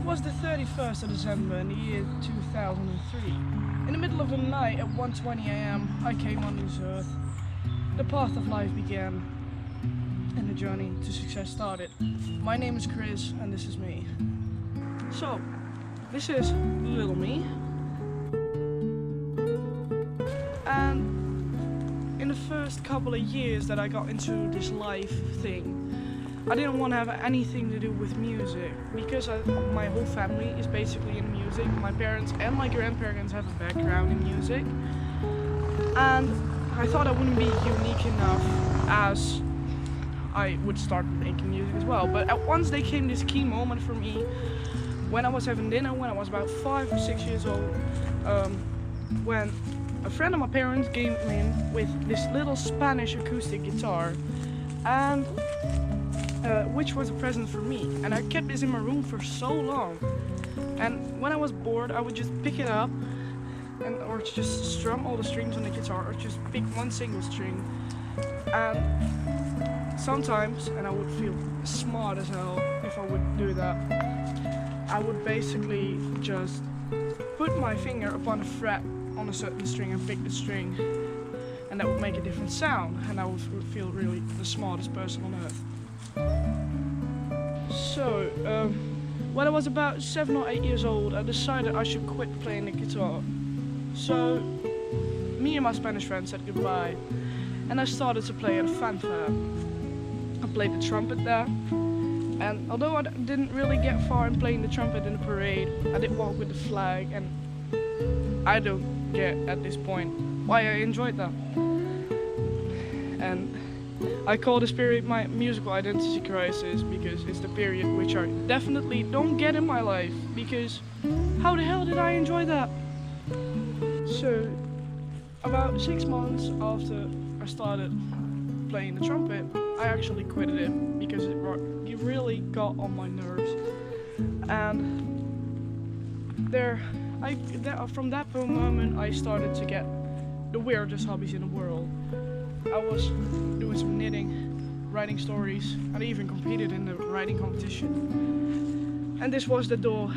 was the 31st of December in the year 2003. In the middle of the night at 1:20 AM, I came on this earth. The path of life began, and the journey to success started. My name is Kriz, and this is me. So, this is little me. And in the first couple of years that I got into this life thing, I didn't want to have anything to do with music because my whole family is basically in music. My parents and my grandparents have a background in music, and I thought I wouldn't be unique enough as I would start making music as well. But at once there came this key moment for me when I was having dinner when I was about 5 or 6 years old, when a friend of my parents came in with this little Spanish acoustic guitar, and which was a present for me, and I kept this in my room for so long. And when I was bored, I would just pick it up or just strum all the strings on the guitar, or just pick one single string. And sometimes, and I would feel smart as hell if I would do that, I would basically just put my finger upon a fret on a certain string and pick the string, and that would make a different sound, and I would feel really the smartest person on earth. So, when I was about 7 or 8 years old, I decided I should quit playing the guitar. So, me and my Spanish friend said goodbye, and I started to play at a fanfare. I played the trumpet there, and although I didn't really get far in playing the trumpet in the parade, I did walk with the flag, and I don't get at this point why I enjoyed that. And I call this period my musical identity crisis because it's the period which I definitely don't get in my life, because how the hell did I enjoy that? So about 6 months after I started playing the trumpet, I actually quitted it because it really got on my nerves. And from that moment I started to get the weirdest hobbies in the world. I was doing some knitting, writing stories, and I even competed in the writing competition. And this was the door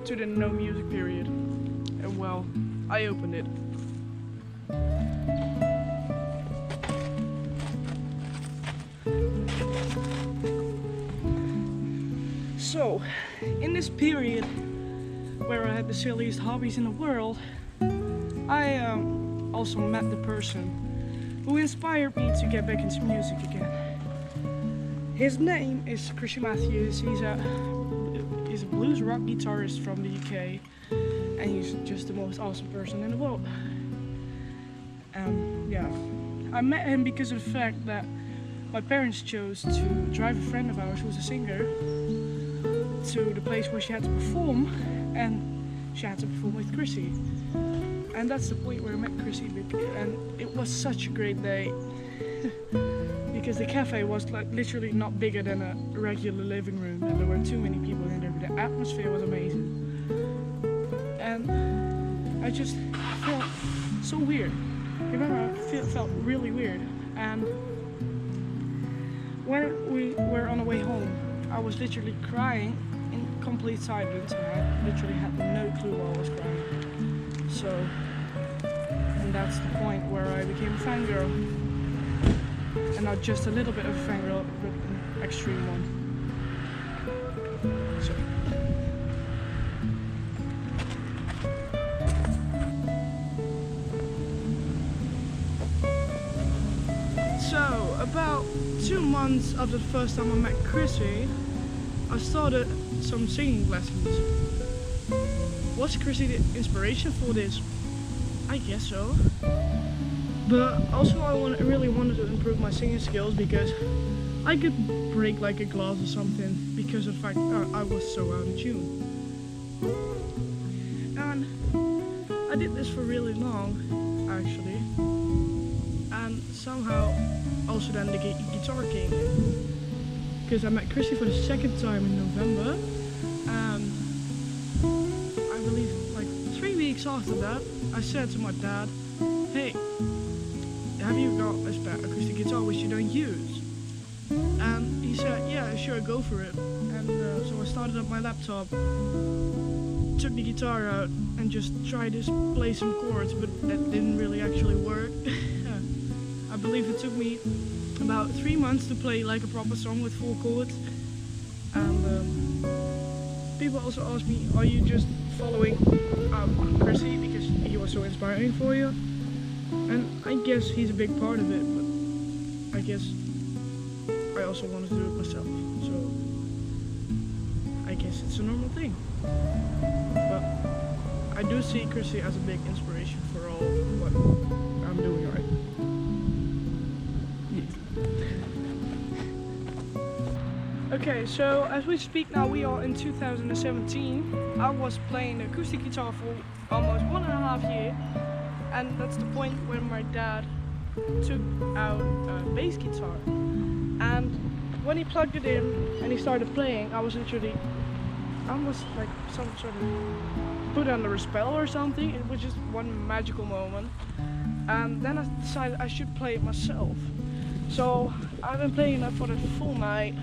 to the no music period. And well, I opened it. So, in this period where I had the silliest hobbies in the world, I also met the person who inspired me to get back into music again. His name is Kriz. He's a blues rock guitarist from the UK, and he's just the most awesome person in the world. Yeah, I met him because of the fact that my parents chose to drive a friend of ours who's a singer to the place where she had to perform, and she had to perform with Chrissy. And that's the point where I met Chrissy, and it was such a great day because the cafe was like literally not bigger than a regular living room, and there were too many people in there, but the atmosphere was amazing. And I just felt so weird. Remember, I felt really weird. And when we were on the way home, I was literally crying in complete silence, and I literally had no clue why I was crying. So, and that's the point where I became a fangirl. And not just a little bit of a fangirl, but an extreme one. So, about 2 months after the first time I met Chrissy, I started some singing lessons. Was Chrissy the inspiration for this? I guess so. But also I really wanted to improve my singing skills because I could break like a glass or something because of the fact that I was so out of tune. And I did this for really long, actually. And somehow also then the guitar came in. Because I met Chrissy for the second time in November, and I believe like 3 weeks after that, I said to my dad, "Hey, have you got a spare acoustic guitar which you don't use?" And he said, "Yeah, sure, go for it." And so I started started up my laptop, took the guitar out and just tried to play some chords, but that didn't really actually work. I believe it took me about 3 months to play like a proper song with 4 chords. And people also ask me, are you just following Chrissy because he was so inspiring for you? And I guess he's a big part of it, but I guess I also want to do it myself, so I guess it's a normal thing. But I do see Chrissy as a big inspiration for all what I'm doing right. Yeah. Okay, so as we speak now, we are in 2017. I was playing acoustic guitar for almost 1.5 years, and that's the point when my dad took out a bass guitar. And when he plugged it in and he started playing, I was almost like some sort of put under a spell or something. It was just one magical moment. And then I decided I should play it myself. So I've been playing that for the full night,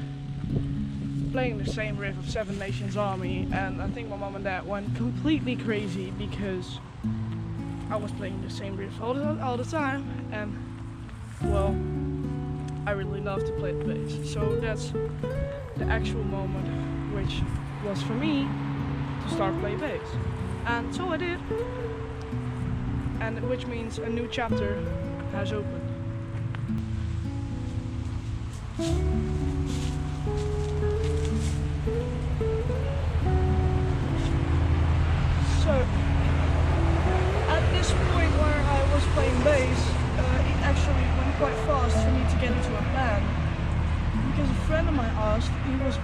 playing the same riff of Seven Nations Army, and I think my mom and dad went completely crazy because I was playing the same riff all the time, and well, I really love to play the bass. So that's the actual moment which was for me to start playing bass. And so I did, and which means a new chapter has opened. So at this point where I was playing bass, it actually went quite fast for me to get into a band, because a friend of mine asked, he was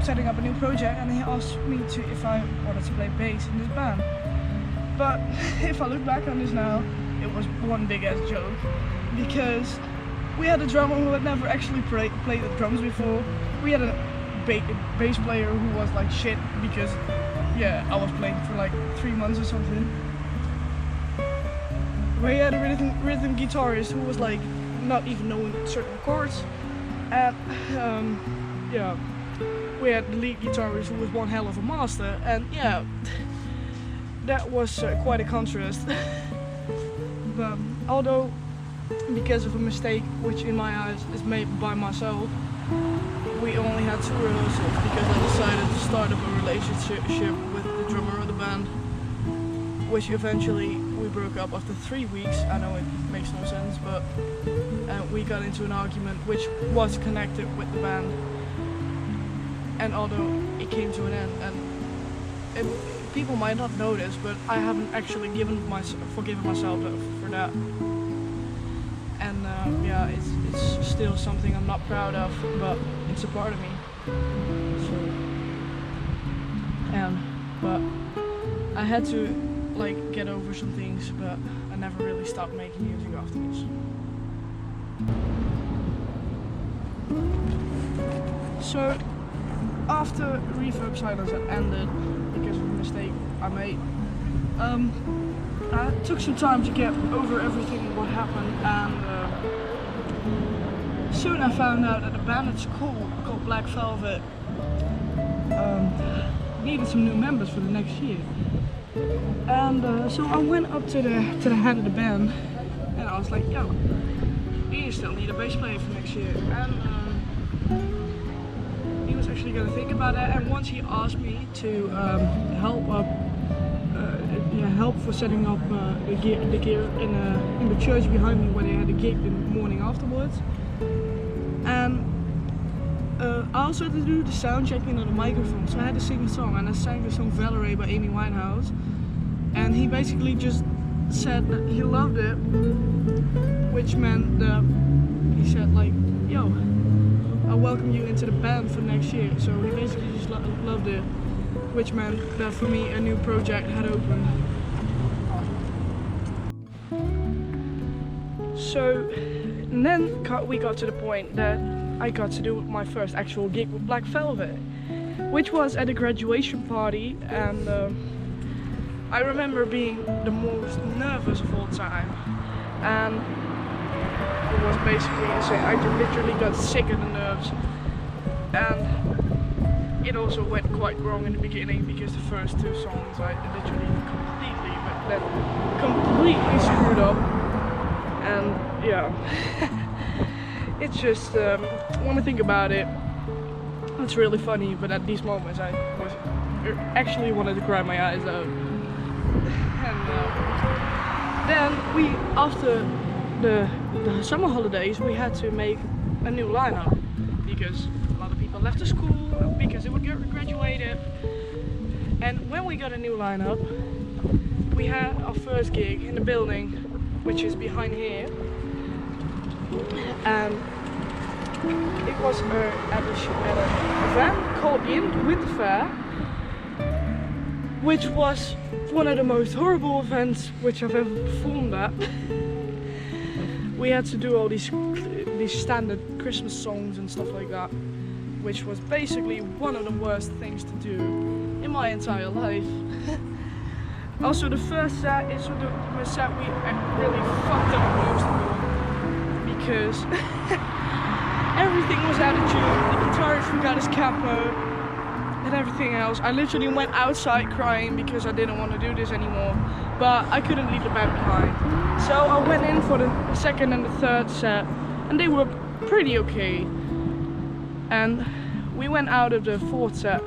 setting up a new project and he asked me if I wanted to play bass in this band. But if I look back on this now, it was one big ass joke, because we had a drummer who had never actually played the drums before. We had a bass player who was like shit because, yeah, I was playing for like 3 months or something. We had a rhythm guitarist who was like not even knowing certain chords, and yeah, we had the lead guitarist who was one hell of a master, and yeah, that was quite a contrast. But although, because of a mistake which in my eyes is made by myself, we only had 2 rehearsals because I decided to start up a relationship with the drummer of the band, which eventually we broke up after 3 weeks. I know it makes no sense, but we got into an argument which was connected with the band, and although it came to an end, and people might not know this, but I haven't actually forgiven myself for that. And yeah, it's still something I'm not proud of, but it's a part of me. So, but I had to like get over some things, but I never really stopped making music afterwards. So after Reverb Silence had ended because of a mistake I made, I took some time to get over everything what happened, and soon I found out that the band at school called Black Velvet needed some new members for the next year. And so I went up to the head of the band and I was like, yo, you still need a bass player for next year. And he was actually going to think about that, and once he asked me to help for setting up the gear in the church behind me where they had a gig the morning afterwards. And I also had to do the sound checking on the microphone, so I had to sing a song, and I sang the song Valerie by Amy Winehouse, and he basically just said that he loved it, which meant that he said like, yo, I'll welcome you into the band for next year. So he basically just loved it, which meant that for me a new project had opened. So and then we got to the point that I got to do my first actual gig with Black Velvet, which was at a graduation party, and I remember being the most nervous of all time, and it was basically insane. I literally got sick of the nerves, and it also went quite wrong in the beginning because the first two songs I literally completely screwed up, and yeah, it's just when I think about it, it's really funny. But at these moments, I actually wanted to cry my eyes out. And then after the summer holidays, we had to make a new lineup because a lot of people left the school because they were graduated. And when we got a new lineup, we had our first gig in the building, which is behind here, and it was at an event called the Winter Fair, which was one of the most horrible events which I've ever performed at. We had to do all these standard Christmas songs and stuff like that, which was basically one of the worst things to do in my entire life. Also, the first set is the set we really fucked up most of all, because everything was out of tune. The guitarist forgot his capo and everything else. I literally went outside crying because I didn't want to do this anymore, but I couldn't leave the band behind. So I went in for the second and the third set, and they were pretty okay. And we went out of the fourth set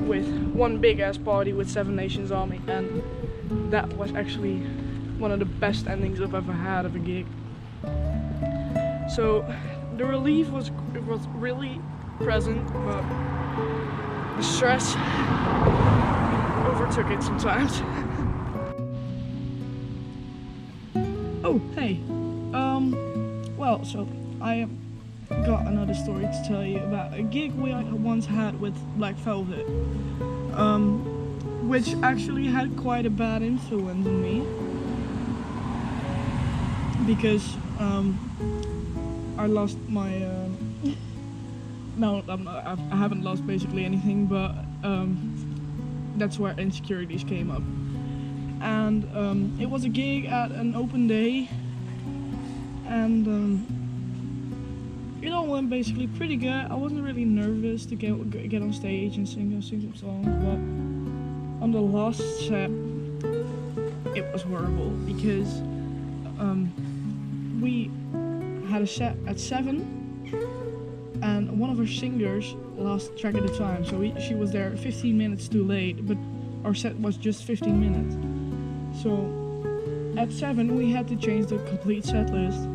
with one big ass party with 7 Nations Army, and that was actually one of the best endings I've ever had of a gig. So the relief was really present, but the stress overtook it sometimes. Oh, hey. Well, so I got another story to tell you about a gig we once had with Black Velvet, which actually had quite a bad influence on me, because I lost my no, I haven't lost basically anything, but that's where insecurities came up. And it was a gig at an open day, and it all went basically pretty good. I wasn't really nervous to get on stage and sing some songs, but on the last set, it was horrible because we had a set at 7, and one of our singers lost track of the time, so she was there 15 minutes too late, but our set was just 15 minutes. So at 7 we had to change the complete set list,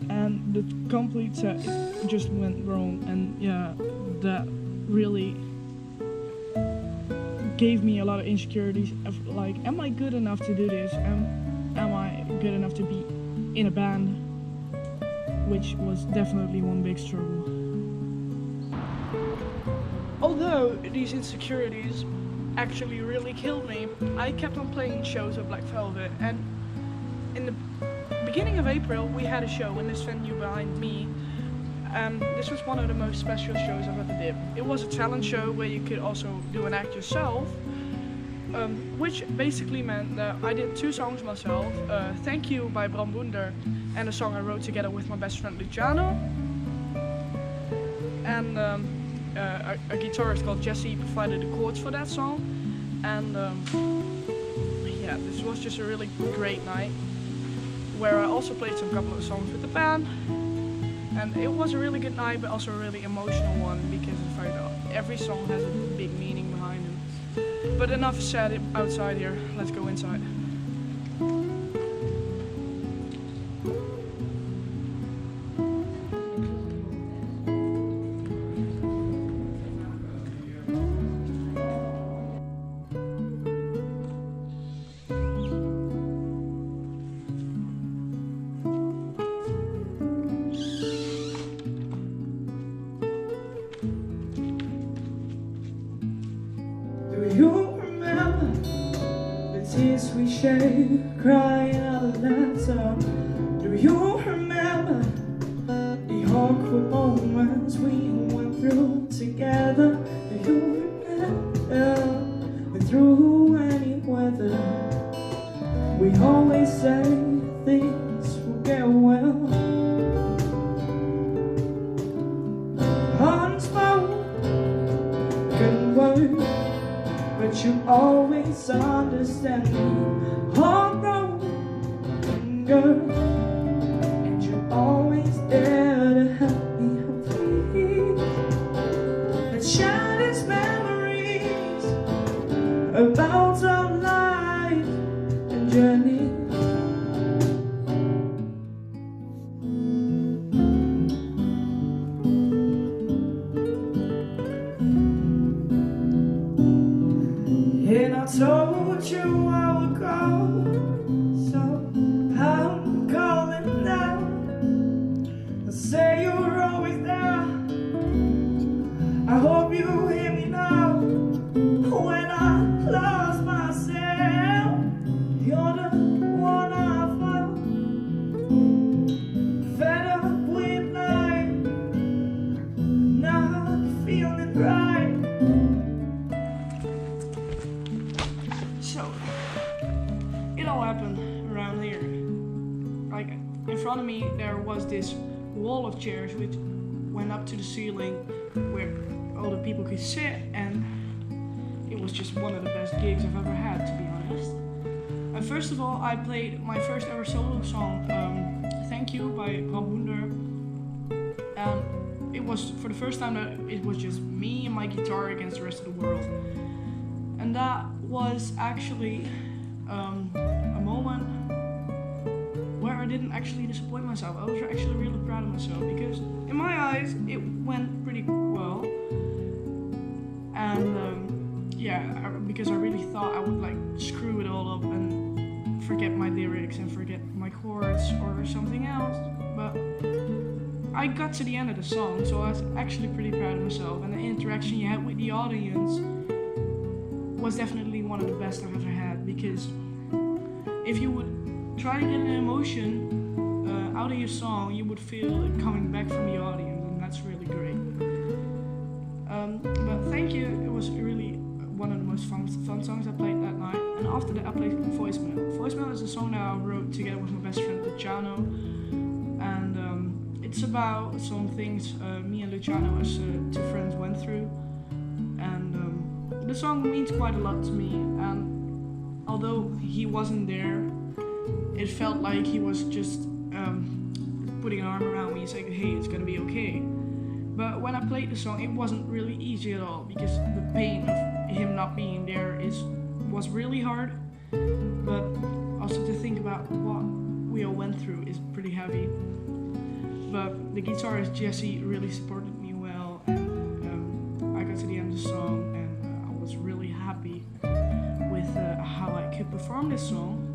and the complete set just went wrong, and yeah, that really gave me a lot of insecurities of like, am I good enough to do this? Am I good enough to be in a band? Which was definitely one big struggle. Although these insecurities actually really killed me, I kept on playing shows of Black Velvet, and in the beginning of April we had a show in this venue behind me, and this was one of the most special shows I've ever did. It was a talent show where you could also do an act yourself, which basically meant that I did 2 songs myself, Thank You by Bram Boender, and a song I wrote together with my best friend Luciano, and a guitarist called Jesse provided the chords for that song. And yeah, this was just a really great night where I also played some couple of songs with the band, and it was a really good night, but also a really emotional one because in fact every song has a big meaning behind it. But enough said outside here, let's go inside. Do you remember the tears we shed, crying out of laughter? Do you remember the awkward moments we went through together? Do you remember that through any weather we always say things will get well? Unspoken broken word, but you always understand me. Heartbroken girl, and you're always there to help me. Please, let's share these memories about our life and journey. And I told you I would go, so I'm calling now. I say you're always there. I hope you hear me now. When I lost myself, you're the one I found. Fed up with life, not feeling right. So, it all happened around here. Like, in front of me there was this wall of chairs which went up to the ceiling where all the people could sit, and it was just one of the best gigs I've ever had, to be honest. And first of all, I played my first ever solo song, Thank You by Bob Wunder. And it was for the first time that it was just me and my guitar against the rest of the world. And that was actually a moment where I didn't actually disappoint myself. I was actually really proud of myself because in my eyes it went pretty well. And because I really thought I would like screw it all up and forget my lyrics and forget my chords or something else. But I got to the end of the song, so I was actually pretty proud of myself. And the interaction you had with the audience was definitely one of the best I've ever had, because if you would try to get an emotion out of your song, you would feel it coming back from the audience, and that's really great. But thank you, it was really one of the most fun songs I played that night. And after that I played Voicemail. Voicemail is a song that I wrote together with my best friend Luciano, and it's about some things me and Luciano as two friends went through. And the song means quite a lot to me, and although he wasn't there, it felt like he was just putting an arm around me and saying, hey, it's gonna be okay. But when I played the song, it wasn't really easy at all, because the pain of him not being there was really hard. But also to think about what we all went through is pretty heavy. But the guitarist Jesse really supported me well, and I got to the end of the song, and I was really happy with how I could perform this song.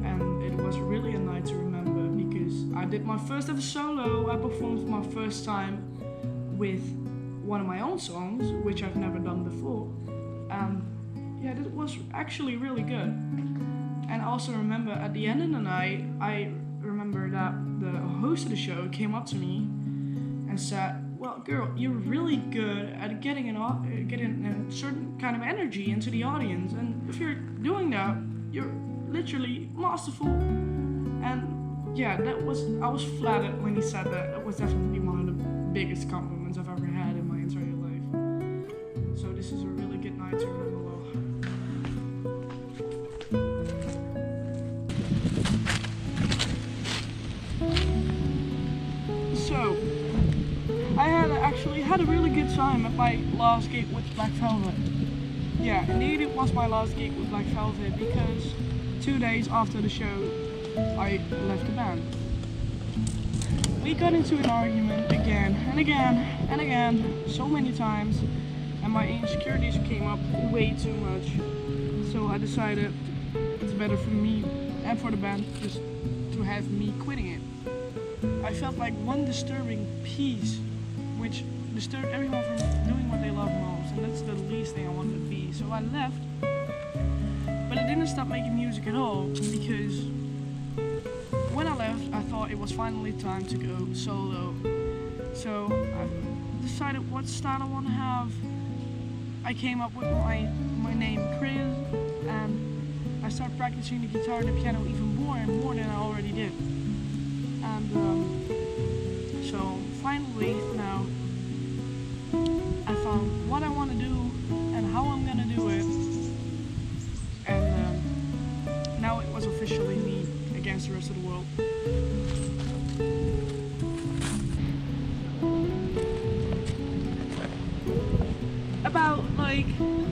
And it was really a night to remember, because I did my first ever solo. I performed for my first time with one of my own songs, which I've never done before. Yeah, that was actually really good. And I also remember at the end of the night, I remember that the host of the show came up to me and said, well, girl, you're really good at getting a certain kind of energy into the audience, and if you're doing that, you're literally masterful. And yeah, I was flattered when he said that. That was definitely one of the biggest compliments I've ever had in my entire life. So this is a really good night to remember well. So, I actually had a really good time at my last gig with Black Velvet. Yeah, indeed it was my last gig with Black Velvet, because 2 days after the show, I left the band. We got into an argument again and again and again, so many times, and my insecurities came up way too much. So I decided it's better for me and for the band just to have me quitting it. I felt like one disturbing piece, which disturbed everyone from doing what they love most, and that's the least thing I wanted to be. So I left, but I didn't stop making music at all, because when I left, I thought it was finally time to go solo. So I decided what style I want to have. I came up with my name Kriz, and I started practicing the guitar and the piano even more and more than I already did. And so finally now I found against the rest of the world. About like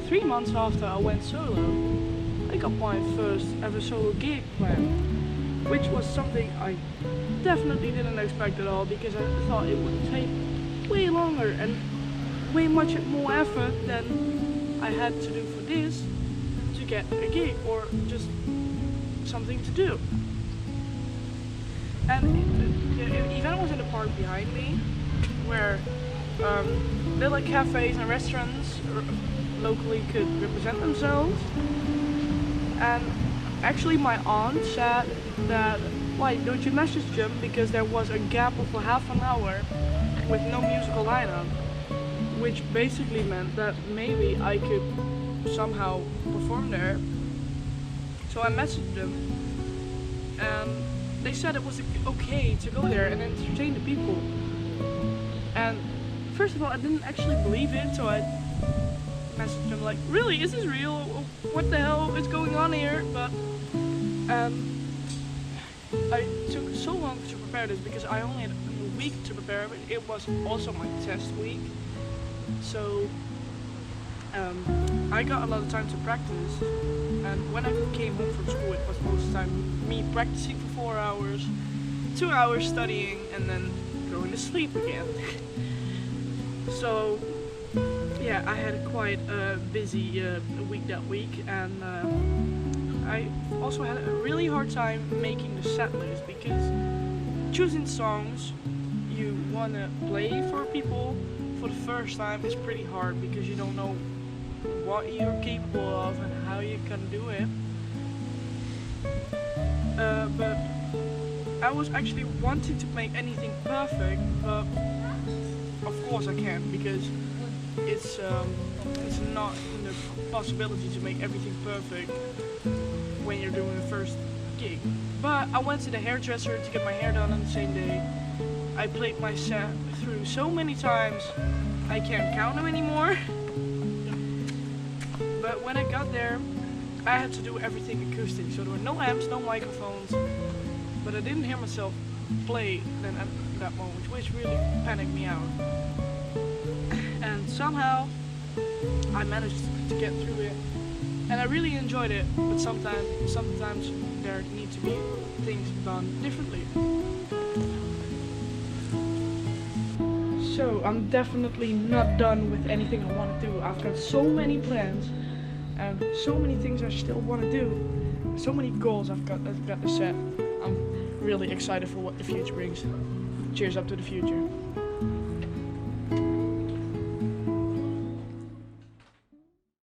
3 months after I went solo, I got my first ever solo gig planned, which was something I definitely didn't expect at all, because I thought it would take way longer and way much more effort than I had to do for this to get a gig or just something to do. And the event was in the park behind me, where little cafes and restaurants locally could represent themselves. And actually my aunt said that, why don't you message them, because there was a gap of a half an hour with no musical lineup, which basically meant that maybe I could somehow perform there. So I messaged them, and they said it was okay to go there and entertain the people. And first of all, I didn't actually believe it, so I messaged them like, really, is this real? What the hell is going on here? But I took so long to prepare this because I only had a week to prepare, but it was also my test week. So I got a lot of time to practice, and when I came home from school, it was most of the time me practicing for 4 hours, 2 hours studying, and then going to sleep again. So yeah, I had quite a busy week that week, and I also had a really hard time making the set list, because choosing songs you want to play for people for the first time is pretty hard, because you don't know what you're capable of and how you can do it. But I was actually wanting to make anything perfect, but of course I can't, because it's not in the possibility to make everything perfect when you're doing the first gig. But I went to the hairdresser to get my hair done on the same day. I played my set through so many times I can't count them anymore. But when I got there, I had to do everything acoustic, so there were no amps, no microphones, but I didn't hear myself play then at that moment, which really panicked me out. And somehow I managed to get through it, and I really enjoyed it, but sometimes there need to be things done differently. So I'm definitely not done with anything I want to do. I've got so many plans and so many things I still want to do, so many goals I've got to set. I'm really excited for what the future brings. Cheers up to the future.